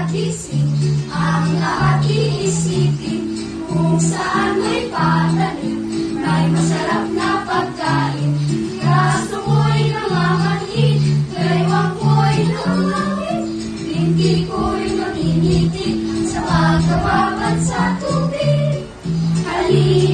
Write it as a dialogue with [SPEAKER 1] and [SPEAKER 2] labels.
[SPEAKER 1] magising, ang lahat iisipin, kung saan may patalim, may masarap na pagkain. Kaso ko'y namamanhid, gaywang ko'y nangangit, hindi ko'y maminitig sa pagbababad sa tubig. Halika